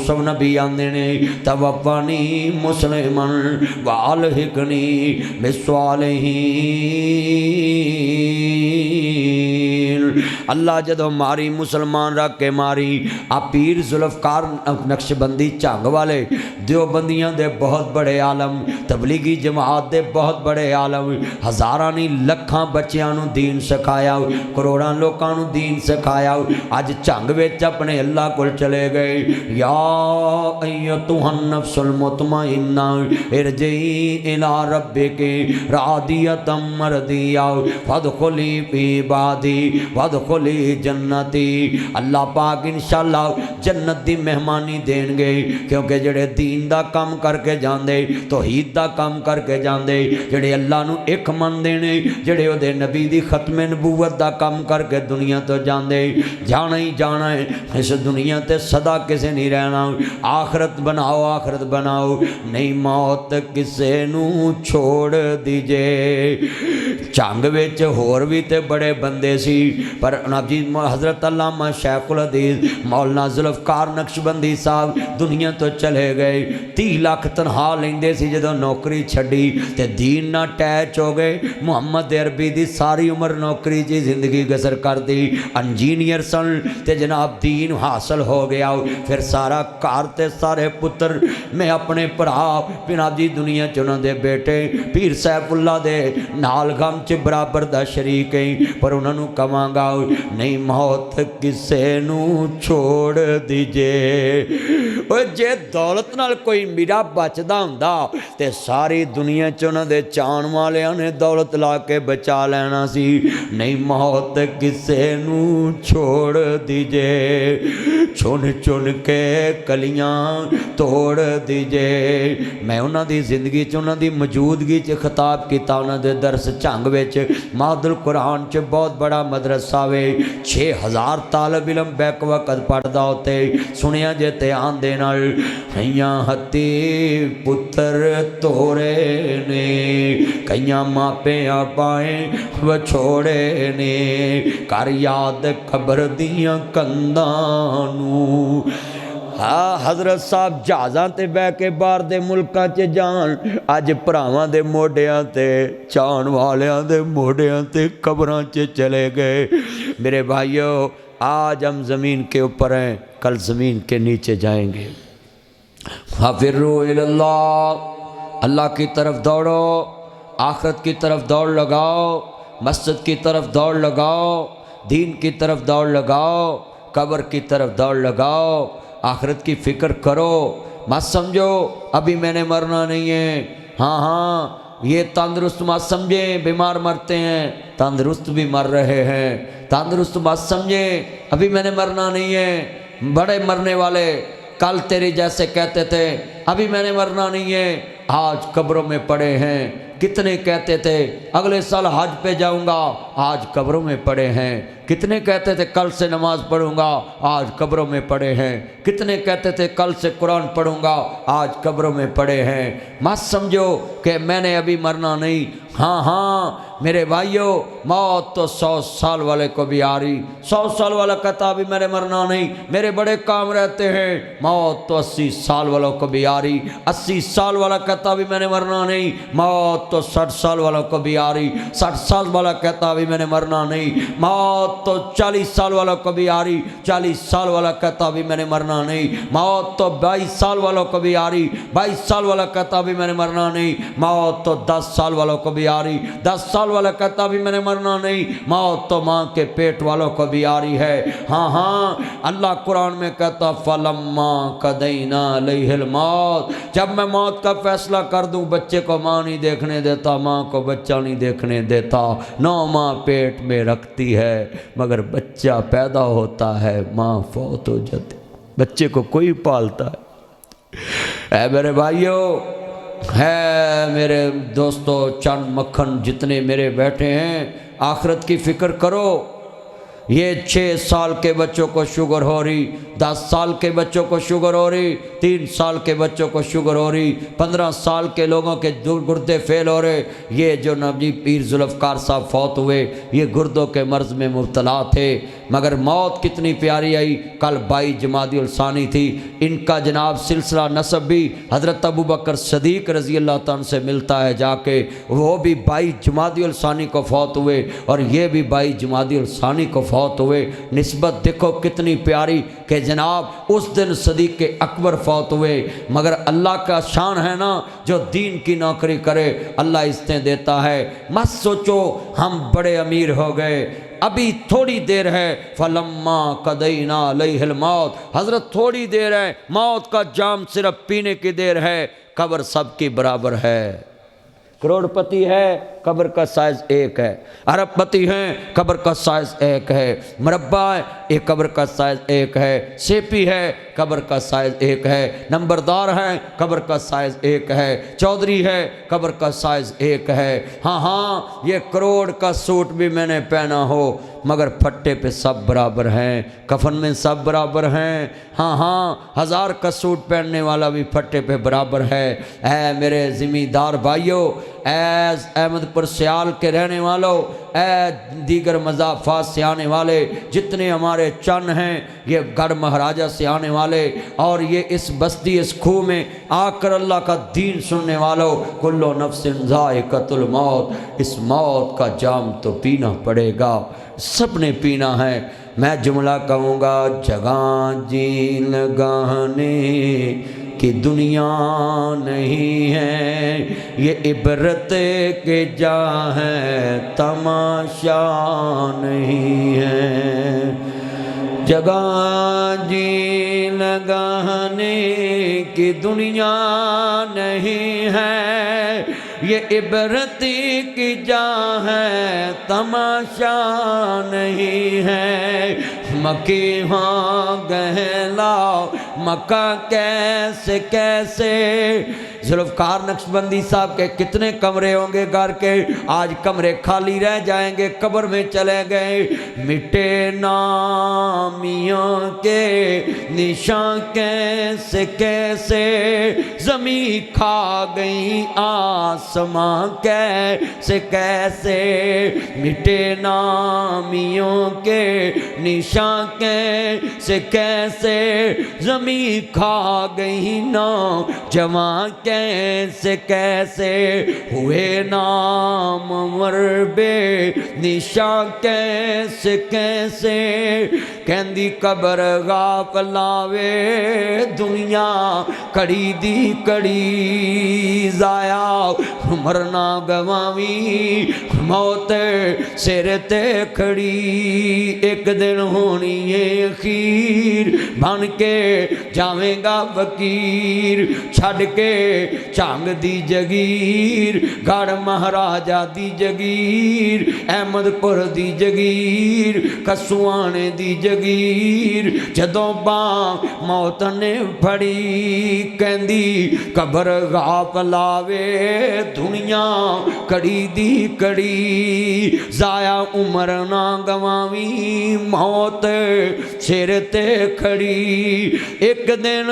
यूसुफ नबी आंदे ने तवफ़्फ़नी मुस्लिमन व अलहिक़नी बिस्सालिहीन। अल्लाह जदों मारी मुसलमान रख के मारी। आ पीर जुल्फ़कार नक्शबंदी झंग वाले देवबंदियां दे बहुत बड़े आलम, तबलीगी जमात दे बहुत बड़े आलम, हज़ारां नहीं लखां बच्चियां नूं दीन सिखाया, करोड़ां लोकां नूं दीन सिखाया। अज झंग विच अपने अल्लाह कोल चले गए। या अय्युहन नफ्सुल मुतमइन्ना इरजिई इला रब्बिकी रादियतम मरदिया फदखुली फी इबादी वदखुली जन्नती। अल्लाह पाक इंशाअल्लाह जन्नत दी मेहमानी देंगे, क्योंकि जेड़े दीन दा काम करके जांदे, तौहीद दा काम करके जांदे, जेड़े अल्लाह नूं एक मनदे ने, जेड़े ओहदे नबी दी खत्मे नबूवत दा काम करके दुनिया तो जांदे, जाना ही जाना है इस दुनिया ते सदा किसे नहीं रहना। आखरत बनाओ, आखरत बनाओ, नहीं मौत किसे नूं छोड़ दीजे। झंग विच होर भी ते बड़े बंदे सी, पर नबी हज़रत अल्लामा शेखुल हदीस मौलाना जुल्फ़कार नक्शबंदी साहब दुनिया तो चले गए। 30 लाख तनखा लेंदे सी, जदों नौकरी छड्डी ते दीन ना अटैच हो गए। मुहम्मद अरबी दी सारी उम्र नौकरी च जिंदगी गसर कर दी, इंजीनियर सन ते जनाब दीन हासिल हो गया। फिर सारा घर ते सारे पुत्र मैं अपने भरा जनाब जी दुनिया च उन्हां दे बेटे पीर सैफुल्ला दे नाल गम च बराबर दा शरीक है, पर उन्हां नूं कवांगा नहीं मौत किसे नूं छोड़ दीजे। जे दौलत नाल कोई मीरा बचदा हुंदा ते सारी दुनिया च उन्हां दे चाण वालियां ने दौलत ला के बचा लेना सी। नहीं मौत किसे नूं छोड़ दीजे, चुन चुन के कलियां तोड़ दीजे। मैं उन्हां दी जिंदगी च उन्हां दी मौजूदगी च खिताब किया। उन्हां दे दरस झंग विच मादुल कुरान च बहुत बड़ा मदरसा वे, 6000 तालब इलम बैक वक्त पढ़दा उत्ते। सुनिया जे ते आंदे नाल कईयां हत्ती पुत्र तोरे ने, कईयां मापे पाए वछोड़े ने, कर याद कब्र दियां कंधां नूं। हाँ हज़रत साहब जहाज़ां ते बह के बाहर दे मुल्कां च जान, अज भरावां दे मोडियां ते चाण वालियां दे मोडियां ते कब्रां च चले गए। मेरे भाइयों आज हम ज़मीन के ऊपर हैं, कल ज़मीन के नीचे जाएंगे। फ़िर्रू इलल्लाह, अल्लाह की तरफ दौड़ो, आखिरत की तरफ दौड़ लगाओ, मस्जिद की तरफ दौड़ लगाओ, दीन की तरफ दौड़ लगाओ, कब्र की तरफ दौड़ लगाओ। आखिरत की फ़िक्र करो, मत समझो अभी मैंने मरना नहीं है। हाँ हाँ ये तंदुरुस्त मत समझे, बीमार मरते हैं, तंदुरुस्त भी मर रहे हैं। तंदुरुस्त मत समझे अभी मैंने मरना नहीं है, बड़े मरने वाले कल तेरे जैसे कहते थे अभी मैंने मरना नहीं है, आज कब्रों में पड़े हैं। कितने कहते थे अगले साल हज पे जाऊंगा, आज कब्रों में पड़े हैं। कितने कहते थे कल से नमाज पढ़ूंगा, आज कब्रों में पड़े हैं। कितने कहते थे कल से कुरान पढ़ूंगा, आज कब्रों में पड़े हैं। मत समझो कि मैंने अभी मरना नहीं। हाँ हाँ मेरे भाइयों, मौत तो 100 साल वाले को भी आ रही। 100 साल वाला कहता अभी मैंने मरना नहीं, मेरे बड़े काम रहते हैं। मौत तो 80 साल वालों को भी आ रही। 80 साल वाला कहता अभी मैंने मरना नहीं, मौत तो 60 साल वालों को भी आ रही। 60 साल वाला कहता अभी मैंने मरना नहीं, मौत तो 40 साल वालों को भी आ रही। 40 साल वाला कहता अभी मैंने मरना नहीं, मौत तो 22 साल वालों को भी आ रही। 22 साल वाला कहता अभी मैंने मरना नहीं, मौत तो 10 साल वालों को भी आ रही। 10 साल वाला कहता अभी मैंने मरना नहीं, मौत तो माँ के पेट वालों को भी आ रही है। हाँ हाँ अल्लाह कुरान में कहता फलम्मा कदैना अलैहिल मौत, जब मैं मौत का फैसला कर दूं, बच्चे को माँ नहीं देखने देता, माँ को बच्चा नहीं देखने देता। 9 माह पेट में रखती है, मगर बच्चा पैदा होता है, माँ फौत हो जाती, बच्चे को कोई पालता है। मेरे भाइयों, है मेरे दोस्तों, चंद मक्खन जितने मेरे बैठे हैं, आखिरत की फ़िक्र करो। ये 6 साल के बच्चों को शुगर हो रही, 10 साल के बच्चों को शुगर हो रही, 3 साल के बच्चों को शुगर हो रही, 15 साल के लोगों के गुर्दे फेल हो रहे। ये जो नबी पीर जुल्फ़कार साहब फौत हुए, ये गुर्दों के मर्ज़ में मुब्तला थे। مگر موت کتنی پیاری آئی۔ کل 22 جمادی الثانی تھی، ان کا جناب سلسلہ نسب بھی حضرت ابو بکر صدیق رضی اللہ تعالیٰ سے ملتا ہے جا کے، وہ بھی 22 جمادی الثانی کو فوت ہوئے اور یہ بھی 22 جمادی الثانی کو فوت ہوئے۔ نسبت دیکھو کتنی پیاری کہ جناب اس دن صدیق کے اکبر فوت ہوئے، مگر اللہ کا شان ہے نا، جو دین کی نوکری کرے اللہ عزتیں دیتا ہے۔ مت سوچو ہم بڑے امیر ہو گئے، ابھی تھوڑی دیر ہے۔ فلما قضینا علیہ الموت، حضرت تھوڑی دیر ہے، موت کا جام صرف پینے کی دیر ہے، قبر سب کی برابر ہے۔ کروڑ پتی ہے، قبر کا سائز ایک ہے، ارب پتی ہیں، قبر کا سائز ایک ہے، مربع ہے، ایک قبر کا سائز ایک ہے، سیپی ہے، قبر کا سائز ایک ہے، نمبردار ہے، قبر کا سائز ایک ہے، چودھری ہے، قبر کا سائز ایک ہے۔ ہاں ہاں یہ کروڑ کا سوٹ بھی میں نے پہنا ہو مگر پھٹے پہ سب برابر ہیں، کفن میں سب برابر ہیں۔ ہاں ہاں 1000 کا سوٹ پہننے والا بھی پھٹے پہ برابر ہے۔ اے میرے زمیندار بھائیو، اے احمد پر سیال کے رہنے والوں، اے دیگر مضافات سے آنے والے، جتنے ہمارے چن ہیں، یہ گڑھ مہاراجہ سے آنے والے اور یہ اس بستی اس کھو میں آ کر اللہ کا دین سننے والوں، کل نفس ذائقۃ الموت، اس موت کا جام تو پینا پڑے گا، سب نے پینا ہے۔ میں جملہ کہوں گا، جگہ جی لگانے کہ دنیا نہیں ہے، یہ عبرت کے جا ہے، تماشا نہیں ہے۔ جگہ جی لگانے کی دنیا نہیں ہے، یہ عبرت کی جا ہے، تماشا نہیں ہے۔ مکی ہاں گہلا مکہ کیسے کیسے، ذوالفقار نقشبندی صاحب کے کتنے کمرے ہوں گے گھر کے، آج کمرے خالی رہ جائیں گے، قبر میں چلے گئے۔ مٹے نامیوں کے نشان کیسے کیسے، زمین کھا گئی آسماں کیسے کیسے، مٹے نامیوں کے نشان کیسے کیسے، زمین کھا گئی نوجواں کیسے کیسے، ہوئے نامور بے نشان کیسے کیسے، کہندی قبر غافل آوے، دنیا کڑی دی کڑی ضائع، مرنا گوامی موت سر تے کھڑی، ایک دن ہونی ہے اخیر، بن کے جاویں گا فقیر، چھڑ کے چانگ دی جگیر، گڑھ مہاراجہ دی جگیر، احمد پور دی جگیر، کسوانے دی جگیر، جدوں بانگ موت نے پھڑی، کہندی قبر غافل آوے، دنیا کڑی دی کڑی ضائع، عمر نہ گوامی موت سر تے کھڑی، ایک دن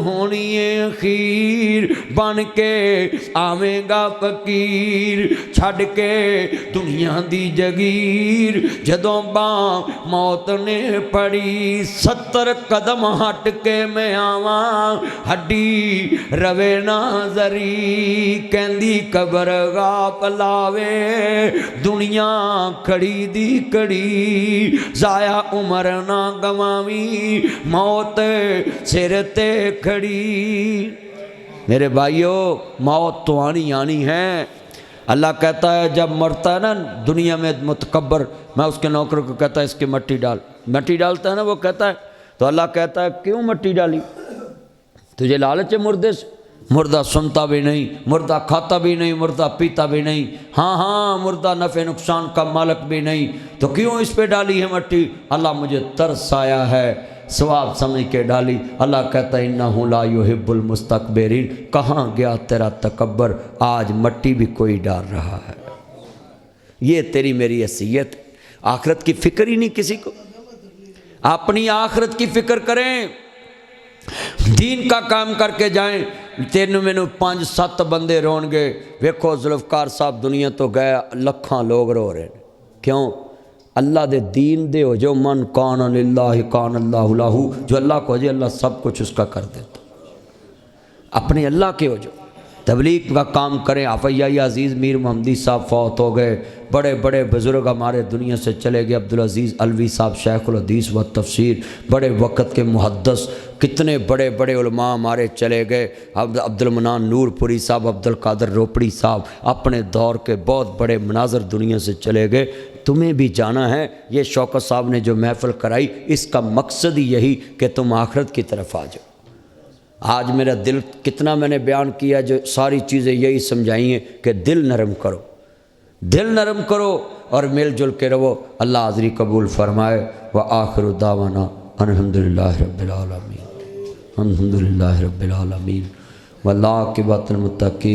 ہونی ہے اخیر، بن کے آویں گا فقیر، چھڑ کے دنیا دی جگیر، جدوں بانگ موت نے پڑی، 70 قدم ہٹ کے میں آواں، ہڈی روے نہ ذری، کہندی قبر غافل آوے، دنیا کھڑی دی کڑی ضائع، عمر نہ گوامی موت سر تے کھڑی۔ میرے بھائیو، موت تو آنی ہے۔ اللہ کہتا ہے جب مرتا ہے نا دنیا میں متکبر، میں اس کے نوکر کو کہتا ہے اس کی مٹی ڈال، مٹی ڈالتا ہے نا وہ کہتا ہے، تو اللہ کہتا ہے کیوں مٹی ڈالی، تجھے لالچ ہے مردے سے؟ مردہ سنتا بھی نہیں، مردہ کھاتا بھی نہیں، مردہ پیتا بھی نہیں، ہاں ہاں مردہ نفع نقصان کا مالک بھی نہیں، تو کیوں اس پہ ڈالی ہے مٹی؟ اللہ مجھے ترس آیا ہے، ثواب سمجھ کے ڈالی۔ اللہ کہتا ہے انہ لا یحب المستکبرین، کہاں گیا تیرا تکبر، آج مٹی بھی کوئی ڈال رہا ہے۔ یہ تیری میری حیثیت، آخرت کی فکر ہی نہیں کسی کو۔ اپنی آخرت کی فکر کریں، دین کا کام کر کے جائیں۔ تینوں میں 5-7 بندے رون گے، ویکھو ذوالفقار صاحب دنیا تو گئے، لکھاں لوگ رو رہے ہیں، کیوں؟ اللہ دے دین دے ہو جو من کان للہ کان اللہ لہو، جو اللہ کو ہو جائے اللہ سب کچھ اس کا کر دیتا، اپنے اللہ کے ہو جو تبلیغ کا کام کریں۔ عفیہ عزیز میر محمدی صاحب فوت ہو گئے، بڑے بڑے بزرگ ہمارے دنیا سے چلے گئے، عبدالعزیز الوی صاحب شیخ الحدیث و تفسیر، بڑے وقت کے محدث، کتنے بڑے بڑے علماء ہمارے چلے گئے، عبدالمنان نور پوری صاحب، عبدالقادر روپڑی صاحب، اپنے دور کے بہت بڑے مناظر دنیا سے چلے گئے۔ تمہیں بھی جانا ہے۔ یہ شوکت صاحب نے جو محفل کرائی اس کا مقصد ہی یہی کہ تم آخرت کی طرف آ جاؤ۔ آج میرا دل کتنا میں نے بیان کیا، جو ساری چیزیں یہی سمجھائی ہیں کہ دل نرم کرو، دل نرم کرو اور مل جل کے رہو۔ اللہ حاضری قبول فرمائے۔ وآخر دعوانا الحمدللہ رب العالمین، الحمدللہ رب العالمین، والعاقبۃ للمتقین۔